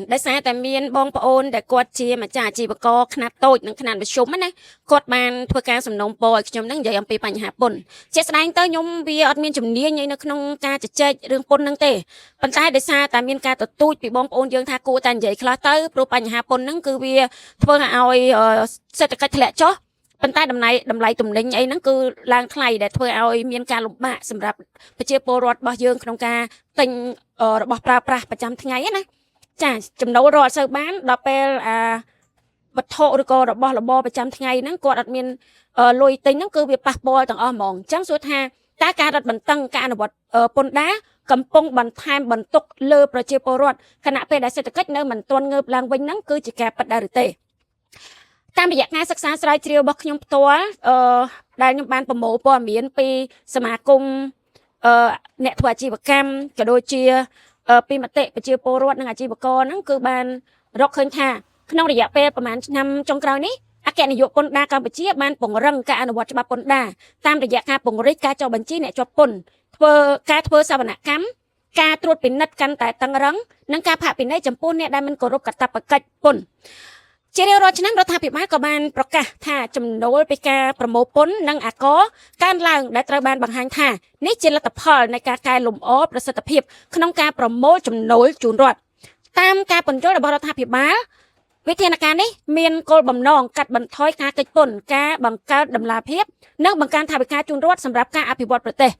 ได้สาแต่เมียนบองปะโอนแต่กวดเชียมาจ่าจีบกอขนาดโตหนึ่งขนาดประชุมนะกดบานเพื่อการสำนองปอยขยมนั่งใหญ่ยำปีปัญหาปนเจสดงเตยยมเบียอดเมียนจุ่มเนียยังในขนมการจะเจเรื่องปนนั่งเตะปัญหาได้สาแต่เมียนการตัดตู้ปีบองปะโอนยังทากูแต่ใหญ่คลาเตอร์ปรุปัญหาปนนั่งคือเบียเพื่อเอาเศรษฐกิจแหละจ้อปัญหาดำไรตุ่มเล็งไอ้นั่นคือลางใครแต่เพื่อเอาเมียนการหลบมาสำหรับประเจโปรดบ่ยังขนมการติงระบบปราประจำทั้งไงนะจ้าจำนวนรอดเซอร์บ้านเราเป็นบัตรโทรหรือก็ระบประจำทั้งไงนั่งกดอัดมินลอยติงนั่นคือเวียปักบอลต่างอ้อมองจังสุดท้ายตาการรัดบันตั้งการอวดปนดากำปงบันทามบันตกเลือประเจโปรดขณะเป็นได้เศรษฐกิจเนื้อมันตัวเงือบลางวิ่งนั่งคือจิแกปัดดาริเตการประหยัดงานศึกษาสลายเชียวบักยมตัวได้ยมบานประโมปอมีนปีสมาคมเนตถวาจีบกรรมกระโดดเชียปีมาเตะประเชียโปรดนังอาจีบกรนั่นคือบานรกเคินค่ะขนมระยะเปประมาณนำจงกราวนี้อาแกนายกปนดาการประเชียบานปงรังการอนุวัตฉบับปนดาตามระยะการปงริการเจ้าบัญชีเนี่ยจบปนการสวรรค์กรรมการตรวจปิ่นนัดกันแต่ตั้งรังนังการผ่าปิ่นได้จำปนเนี่ยได้มันกรบกับตับประกัดปนเจเดียรอฉะนั้นรัฐบาลก็บานประกาศถ้าจำนวนไปการประโมปนนังอากอการล่างได้ตระบานบางหันท่านี่เจริญพอในการกายลมอ้อประสิทธิภาพขนมการประโมจำนวนจูนรอดตามการปนโยระบรัฐบาลวิธีการนี้เมียนโกลบำนองกัดบันทอยการกิจปนการบังการดำลาเพียบนักบังการทำการจูนรอดสำหรับการอภิวัตประเทศ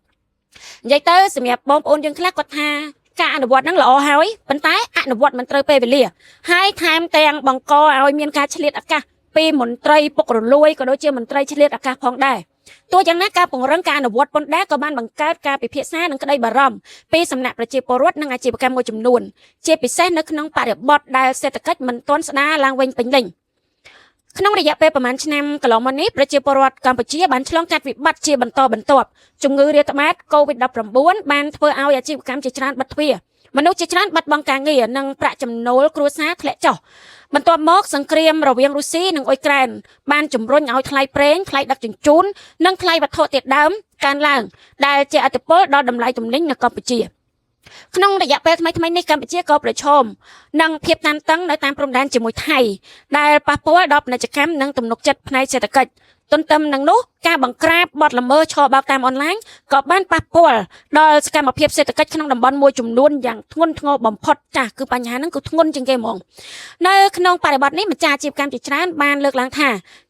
ยายเตอร์สมัยบอมโอนยังคลากดท่าการอนุวัตนั่งหล่อหายปัญไตอนุวัตมันเตยไปเลียให้ทำแตงบังกอเอาเมียนการเฉลี่ยอากาศปีหมุนไตรปกรลุยก็โดยเชื่อมันไตรเฉลี่ยอากาศพองได้ตัวอย่างนักการปงร่างการอนุวัตปนได้ก็บ้านบังการไปเพียรซ่านั่งก็ได้บารมปีสำนักประเจปรดนั่งอาชีพการมวยจำนวนเจปิเซนนักน้องป่าเดือบดได้เศรษฐกิจมันต้นสนาลางเวงเป็นลิงขนมระยะเปประมาณชั่วโมงกลองวันนี้ประเจปรดการประเชียบันฉลองการวิบัติเชียบันตบจุงเงือเรียตมาสโควิด-19บ้านเพื่อเอาอาชีพการจิตรานบัตรเพียมนุษย์จิตรานบัตรบังการเงียนังประจำโนลครัวซาแคละจ่อบรรทมอกสังเกรียมระเวียงรุซีนังออยแกรนบ้านจุ่มร้นเอาทลายเปรนทลายดักจุนจุนนังทลายบัตรโทเตียดดำการล่างได้เจออัตโปดอดำลายตุ่มนิ่งในกัมพูชีขนมระยะเปทำไมในกัมพูชีก็ประชมนังเพียบนันตั้งในตามพรมแดนจมูกไทยได้ปะปัวดอกในจักรนังตุ่มนกจัดในเศรษฐกิจต้นตำนังนุการบังกราบบอดละเมอชอบางตามออนไลน์ก็บ้านปะปัวโดยการมาเพียบเศรษฐกิจขนมดำบอลมวยจุ่มล้วนอย่างทนทงบ่มพดจ้าคือปัญหานั้นคือทนจริงเกมองในขนมปฏิบัตินี้มันจ่าจีบการจิตรานบ้านเลือกล้างท่า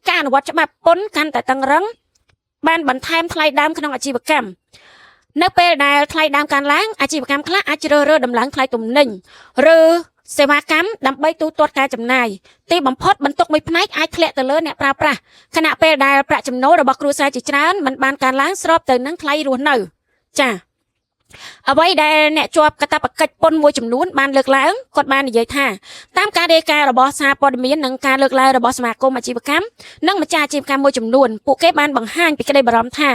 การวัดจะมาปนกันแต่ตั้งรังบ้านบันทายทลายดำขนมอาชีพกรรมนักเปรได้ทลายดำการล้างอาชีพกรรมคลาอาจจะเรือดำล้างทลายตุ่มหนึ่งหรือเสวากรรมดำใบตูตัวการจำนายตีบัมพดบรรทุกไม่พนัยไอทะเลตะเลเนี่ยปลาปลาขณะเปรได้ประจำโนระบบครูสายจิตรานมันบานการล้างสอบเติมนั่งทลายรัวเนอจ้าเอาไว้ได้เนี่ยจวบกระตับกระปนมวยจำนวนบานเลือกล้างกดบานใหญ่ท่าตามการเดการระบบซาปอดมีนังการเลือกล้างระบบสมาคมอาชีพกรรมนั่งมาจ่าจีบการมวยจำนวนปุกเก็บบานบังห้างไปกระไดบารมท่า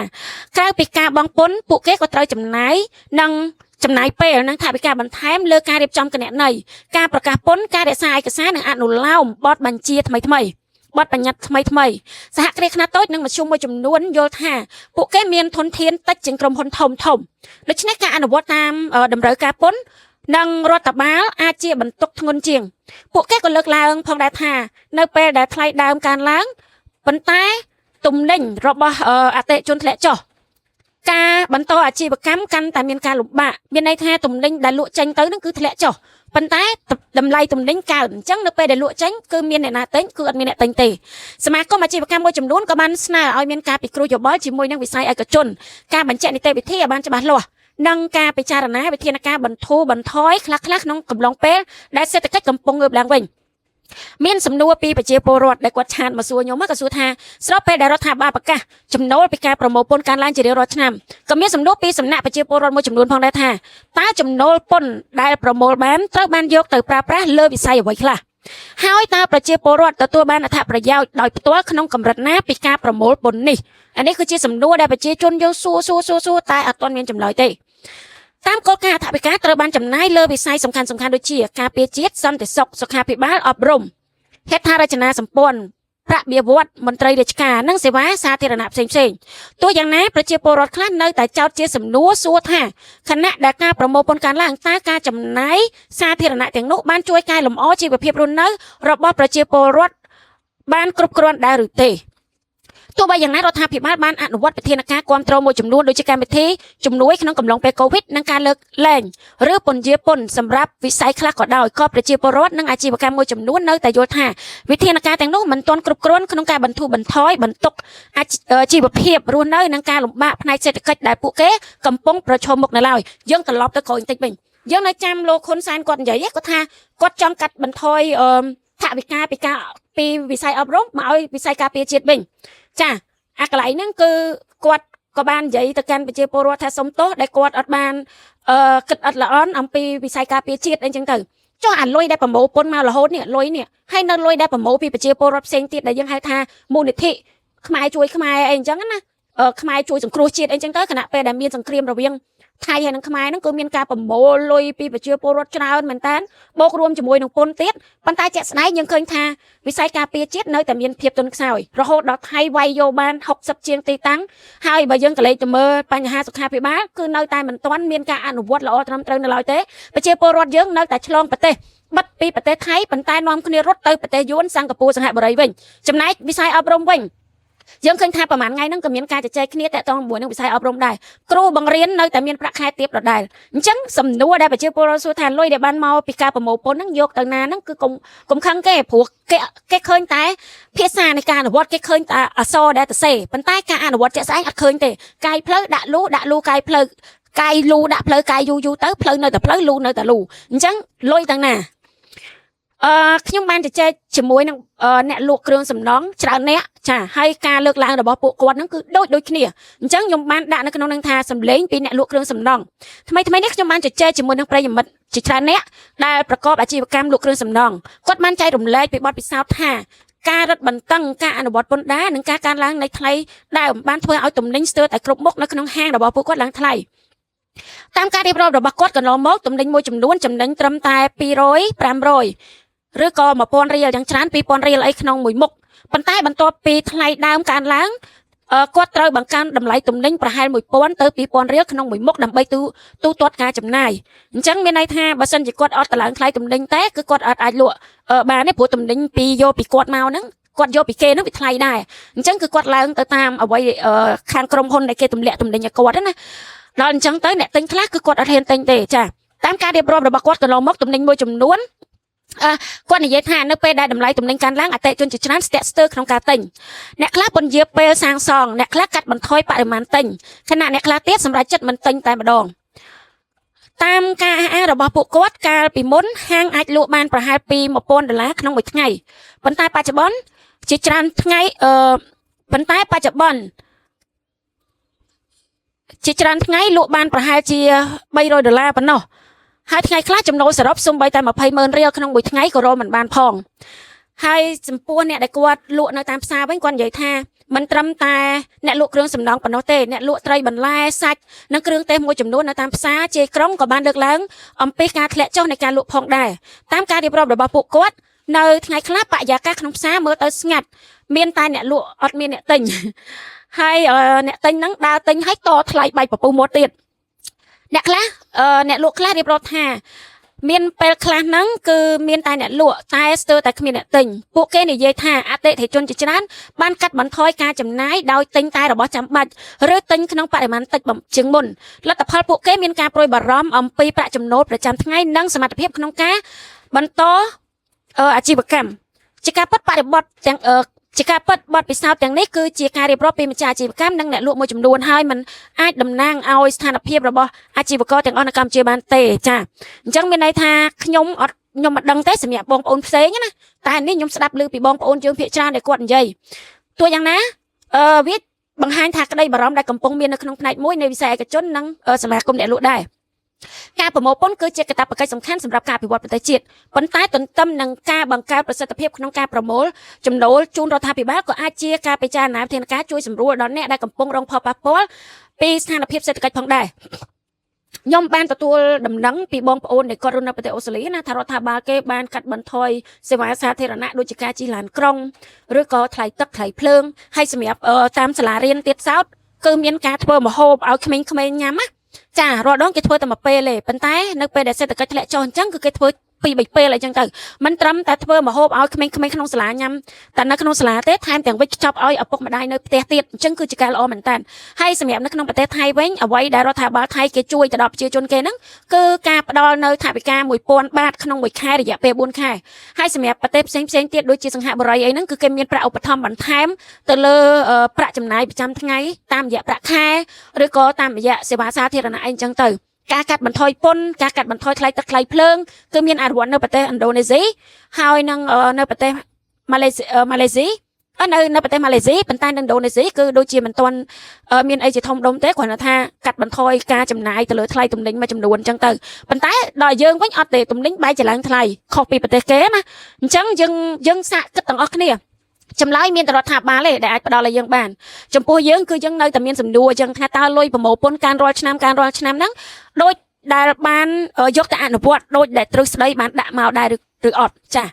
การปิการบังปนปุกเก็ก็ตรายจำนายนั่งจำนายเปรนังถ่ายไปการบันทายเลือกการเรียบจำกันเนี่ยในการประกาศปนการเดซายกระซ่าหนังอนุเล่าบอดบัญชีทำไมบอดปัญญาทำไมสหกรณ์คณะโต๊ะนั่งมาชุมมวยจำนวนโยธาปุกเก็เมียนทนเทียนตัดจึงกรมพลทมและชนะการอนุวัตตามดำเนินการปนนังรถตับบ้าอาเจียบรรทุกทงนเจียงปุกเก็ก็เลิกล้างพองได้ท่าในเปรได้ทลายดามการล้างปันท้ายตุ่มเน่งรบอาเตจนแหละจ่อการบรรทออาชีพกรรมกันแต่มีการหลุดบะมีในท่าตุ่มเน่งได้ลุจังเตอนั่นคือแหละจ่อปันท้ายดำไล่ตุ่มเน่งการจังในเปรได้ลุจังคือมีในนาเต้นคืออันมีในตังเตสมาคมอาชีพกรรมมวยจำนวนก็มันสนาเอามีการปิดครูอยู่บ่อยจิมวยนักวิสัยเอกชนการบัญชีในเตวิเทียบ้านจะบ้านหล่อนังการไปจารณาวิธีการบรรทุบรรทอยคลักน้องกำลังเป๊ะได้เศรษฐกิจกำปงเงือบแรงเวงเมียนสำนวนปีประเจโปรดได้กวาดชานมาสัวโยมกับสัวทาสอบไปได้รัฐบาลปากกาจำนวนไปการประโมปนการล้างเจริญรัชนำก็เมียนสำนวนปีสำนักประเจโปรดมวยจำนวนพองได้ท่าตาจำนวนปนได้ประโมบ้านตระบ้านยกแต่ปลาปลาเลิศวิสัยไว้ค่ะหายตาประเจโปรดแต่ตัวบ้านอัฐประยาวโดยตัวขนมกำรัดหน้าปีการประโมปนนี่อันนี้คือเจสำนวนได้ประเจจนโยสู้ตายอัตตอนเมียนจำลอยเตตามกฎการถักไปการตระบันจำนายเลือวิสัยสำคัญโดยเชี่ยการเปียเจี๊ยซ้ำแต่สกสุขาพิบาลอบรมเฮตธารชนาสัมปนพ ប្រាក់បៀវត្តមន្ត្រីរាជការនិងសេវាសាធារណៈផ្សេងទោះយ៉ាងណាប្រជាពលរដ្ឋខ្លះនៅតែចោទជាសំណួរសួរថាខណៈដែលការប្រមូលពន្ធការឡើងតើការចំណាយសាធារណៈទាំងនោះបានជួយកែលម្អជីវភាពរស់នៅរបស់ប្រជាពលរដ្ឋបានគ្រប់គ្រាន់ដែរឬទេទោះបីយ៉ាងណារដ្ឋាភិបាលបានអនុវត្តវិធានការគាំទ្រមួយចំនួនដូចជាកម្មវិធីជំនួយក្នុងកំឡុងពេលកូវីដនិងការលើកលែងឬពន្យាពន្ធសម្រាប់វិស័យខ្លះក៏ដោយក៏ប្រជាពលរដ្ឋនិងអាជីវកម្មមួយចំនួននៅតែយល់ថាវិធានការទាំងនោះមិនទាន់គ្រប់គ្រាន់ក្នុងការបន្ធូរបន្ថយបន្ទុកជីវភាពរស់នៅនិងការលំបាកផ្នែកសេដ្ឋកិច្ចដែលពួកគេកំពុងប្រឈមមុខនៅឡើយយើងត្រឡប់ទៅក្រោយបន្តិចវិញយើងនៅចាំលោកហ៊ុនសែនគាត់និយាយគាត់ថាគាត់ចង់កាត់បន្ថយថវិកាពីវិស័យអប់រំមកឲ្យវិស័យការពារជាតិវិញចាអាកន្លែងហ្នឹងគឺគាត់ក៏បាននិយាយទៅកាន់ប្រជាពលរដ្ឋថាសុំទោសដែលគាត់អត់បានគិតអត់ល្អអំពីវិស័យការពារជាតិអីចឹងទៅចុះអាលុយដែលប្រមូលពន្ធមករហូតនេះលុយនេះហើយនៅលុយដែលប្រមូលពីប្រជាពលរដ្ឋផ្សេងទៀតដែលយើងហៅថាមូលនិធិខ្មែរជួយខ្មែរអីអញ្ចឹងណាខ្មែរជួយសង្គ្រោះជាតិអីចឹងទៅគណៈពេលដែលមានសង្គ្រាមរវាងថៃហើយនិងខ្មែរហ្នឹងគឺមានការប្រមូលលុយពីប្រជាពលរដ្ឋច្រើនមែនតើបូករួមជាមួយនឹងពន្ធទៀតប៉ុន្តែជាក់ស្ដែងយើងឃើញថាវិស័យការពារជាតិនៅតែមានភាពទន់ខ្សោយរហូតដល់ថៃវាយយកបាន60ជាងទីតាំងហើយបើយើងក៏លេចទៅមើលបញ្ហាសុខាភិបាលគឺនៅតែមិនទាន់មានការអនុវត្តល្អត្រឹមត្រូវនៅឡើយទេប្រជាពលរដ្ឋយើងនៅតែឆ្លងប្រទេសបិទពីប្រទេសថៃប៉ុន្តែនាំគ្នារត់ទៅប្រទេសយួនសិង្ហបុរីសិង្ហបុរីវិញចំណែកវិស័យអប់រំវិញយើងឃើញថាប្រហែលថ្ងៃហ្នឹងក៏មានការជជែកគ្នាតាក់ទងជាមួយនឹងវិស័យអប់រំដែរគ្រូបង្រៀននៅតែមានប្រាក់ខែទាបដដែលអញ្ចឹងសំណួរដែលប្រជាពលរដ្ឋសួរថាលុយដែលបានមកពីការប្រមូលពន្ធហ្នឹងយកទៅណាហ្នឹងគឺកុំខឹងគេព្រោះគេឃើញតែភាសានៃការអនុវត្តគេឃើញតែអក្សរដែលទៅសេប៉ុន្តែការអនុវត្តជាក់ស្ដែងអត់ឃើញទេកាយផ្លូវដាក់លូកាយផ្លូវកាយលូដាក់ផ្លូវកាយយូទៅផ្លូវនៅតែផ្លូវលូនៅតែលូអញ្ចឹងលុយទាំងណាខ្ញុំបានជជែកជាមួយនឹងអ្នកលក់គ្រឿងសំណង់ច្រើនអ្នកចាហើយការលើកឡើងរបស់ពួកគាត់ហ្នឹងគឺដូចគ្នាអញ្ចឹងខ្ញុំបានដាក់នៅក្នុងនឹងថាសម្លេងពីអ្នកលក់គ្រឿងសំណង់ថ្មីនេះខ្ញុំបានជជែកជាមួយនឹងប្រិយមិត្តជាច្រើនអ្នកដែលប្រកបអាជីវកម្មលក់គ្រឿងសំណង់គាត់បានចែករំលែកពីបទពិសោធន៍ថាការរឹតបន្តឹងការអនុវត្តពន្ធដារនិងការកើនឡើងនៃថ្លៃដើមបានធ្វើឲ្យទំនិញស្ទើរតែគ្រប់មុខនៅក្នុងហាងរបស់ពួកគាត់ឡើងថ្លៃតាមការរៀបរាប់របស់គាត់កន្លងមកទំនិញមួយចំនួនចំណេញត្រឹមតែ200 500ឬក៏1000រៀលយ៉ាងច្រើន2000រៀលអីក្នុងមួយមុខប៉ុន្តែបន្ទាប់ពីថ្លៃដើមកើនឡើងគាត់ត្រូវបង្កើនតម្លៃទំនិញប្រហែល1000ទៅ2000រៀលក្នុងមួយមុខដើម្បីទូទាត់ការចំណាយអញ្ចឹងមានន័យថាបើសិនជាគាត់អត់តម្លើងថ្លៃទំនិញតែគឺគាត់អាចលក់បានទេព្រោះទំនិញយកពីគាត់មកហ្នឹងគាត់យកពីគេហ្នឹងវាថ្លៃដែរអញ្ចឹងគឺគាត់ឡើងទៅតាមអ្វីខាងក្រុមហ៊ុនដែលគេទម្លាក់ទំនិញឲ្យគាត់ណាដល់អញ្ចឹងទៅអ្នកទិញខ្លះគឺគាត់អត់ហ៊ានទិញទេចាតាមការរៀបរាប់របស់គាត់កន្លងមកទំនិញមួយចំនួនគាត់និយាយថានៅពេលដែលតម្លៃទំនិញកើនឡើងអតិថិជនជាច្រើនស្ទាក់ស្ទើរក្នុងការទិញអ្នកខ្លះពន្យាពេលសាងសង់អ្នកខ្លះកាត់បន្ថយបរិមាណទិញខណៈអ្នកខ្លះទៀតសម្រាប់ចិត្តមិនទិញតែម្ដងតាមការអះអាងរបស់ពួកគាត់កាលពីមុនហាងអាចលក់បានប្រហែលពី$1000ក្នុងមួយថ្ងៃប៉ុន្តែបច្ចុប្បន្នជាច្រើនថ្ងៃជាច្រើនថ្ងៃលក់បានប្រហែលជា$300ប៉ុណ្ណោះហើយថ្ងៃខ្លះចំណូលសរុបសូម្បីតែ200,000រៀលក្នុងមួយថ្ងៃក៏រកមិនបានផងហើយចំពោះអ្នកដែលគាត់លក់នៅតាមផ្សារវិញគាត់និយាយថាមិនត្រឹមតែអ្នកលក់គ្រឿងសំណង់ប៉ុណ្ណោះទេអ្នកលក់ត្រីបន្លែសាច់និងគ្រឿងទេសមួយចំនួននៅតាមផ្សារជាក្រុងក៏បានលើកឡើងអំពីការធ្លាក់ចុះនៃការលក់ផងដែរតាមការរៀបរាប់របស់ពួកគាត់នៅថ្ងៃខ្លះបរិយាកាសក្នុងផ្សារមើលទៅស្ងាត់មានតែអ្នកលក់អត់មានអ្នកទិញហើយអ្នកទិញហ្នឹងដើរទិញឲ្យតថ្លៃបាយពពុះមកទៀតអ្នកលក់ខ្លះរៀបរាប់ថាមានពេលខ្លះហ្នឹងគឺមានតែអ្នកលក់តែស្ទើរតែគ្មានអ្នកទិញពួកគេនិយាយថាអតិថិជនជាច្រើនបានកាត់បន្ថយការចំណាយដោយទិញតែរបស់ចាំបាច់ឬទិញក្នុងបរិមាណតិចជាងមុនលទ្ធផលពួកគេមានការព្រួយបារម្ភអំពីប្រាក់ចំណូលប្រចាំថ្ងៃនិងសមត្ថភាពក្នុងការបន្តអាជីវកម្មជាការពិតបរិបទទាំងជាការពិតបទពិសោធន៍ទាំងនេះគឺជាការរៀបរាប់ពីម្ចាស់អាជីវកម្មនិងអ្នកលក់មួយចំនួនហើយมันអាចតំណាងឲ្យស្ថានភាពរបស់អាជីវករទាំងអស់នៅកម្ពុជាបានទេចាអញ្ចឹងមានន័យថាខ្ញុំមិនដឹងទេសម្រាប់បងប្អូនផ្សេងណាតែនេះខ្ញុំស្ដាប់ឮពីបងប្អូនយើងភាគច្រើនដែលគាត់និយាយទោះយ៉ាងណាវាបង្ហាញថាក្តីបារម្ភដែលកំពុងមាននៅក្នុងផ្នែកមួយនៃវិស័យឯកជននិងសមាគមអ្នកលក់ដែរការប្រមូលពន្ធគឺជាកាតព្វកិច្ចសំខាន់សម្រាប់ការអភិវឌ្ឍប្រទេសជាតិប៉ុន្តែទន្ទឹមនឹងការបង្កើតប្រសិទ្ធភាពក្នុងការប្រមូលចំណូលជូនរដ្ឋាភិបាលក៏អាចជាការពិចារណាវិធានការជួយសម្រួលដល់អ្នកដែលកំពុងរងផលប៉ះពាល់ពីស្ថានភាពសេដ្ឋកិច្ចផងដែរ ខ្ញុំបានទទួលដំណឹងពីបងប្អូនដែលគាត់រស់នៅប្រទេសអូស្ត្រាលីណាថារដ្ឋាភិបាលគេបានកាត់បន្ថយសេវាសាធារណៈដូចជាការជិះឡានក្រុងឬក៏ថ្លៃទឹកថ្លៃភ្លើងហើយសម្រាប់តាមសាលារៀនទៀតសោតគឺមានការធ្វើម្ហូបឲ្យក្មេងៗញ៉ាំណាចារាល់ដងគេធ្វើតែមួយពេលទេប៉ុន្តែនៅពេលដែលសេដ្ឋកិច្ចធ្លាក់ចុះអញ្ចឹងគឺគេធ្វើពីរបីពេលអីចឹងទៅមិនត្រឹមតែធ្វើម្ហូបឲ្យក្មេងៗក្នុងសាលាញ៉ាំតែនៅក្នុងសាលាទេថែមទាំងវិចខ្ចប់ឲ្យឪពុកម្ដាយនៅផ្ទះទៀតអញ្ចឹងគឺជាការល្អមែនតើហើយសម្រាប់នៅក្នុងប្រទេសថៃវិញអ្វីដែលរដ្ឋាភិបាលថៃគេជួយទៅដល់ប្រជាជនគេហ្នឹងគឺការផ្ដល់នៅថវិកា 1000 បាតក្នុងមួយខែរយៈពេល4ខែហើយសម្រាប់ប្រទេសផ្សេងទៀតដូចជាសង្ហបុរីអីហ្នឹងគឺគេមានប្រាក់ឧបត្ថម្ភបន្ថែមទៅលើប្រាក់ចំណាយប្រចាំថ្ងៃតាមរយៈប្រាក់ខែឬក៏តាមរយៈសេវាសាធារណៈអីអញ្ចឹងទៅការកាត់បន្ថយពន្ធការកាត់បន្ថយថ្លៃទឹកថ្លៃភ្លើងគឺមានអនុវត្តនៅប្រទេសឥណ្ឌូនេស៊ីហើយនឹងនៅប្រទេសម៉ាឡេស៊ីនៅប្រទេសម៉ាឡេស៊ីប៉ុន្តែនៅឥណ្ឌូនេស៊ីគឺដូចជាមិនទាន់មានអីជាធំដុំទេគ្រាន់តែថាកាត់បន្ថយការចំណាយទៅលើថ្លៃទំនិញមួយចំនួនអញ្ចឹងទៅប៉ុន្តែដល់យើងវិញអត់ទេទំនិញបែរជាឡើងថ្លៃខុសពីប្រទេសគេណាអញ្ចឹងយើងសាកគិតទាំងអស់គ្នាចម្លើយមានតែរដ្ឋាភិបាលទេដែលអាចផ្ដល់ឲ្យយើងបានចំពោះយើងគឺយើងនៅតែមានសំណួរអញ្ចឹងថាតើលុយប្រមូលពន្ធការរាល់ឆ្នាំហ្នឹងដូចដែលបានយកទៅអនុវត្តដូចដែលទ្រឹស្ដីបានដាក់មកដែរឬអត់ចា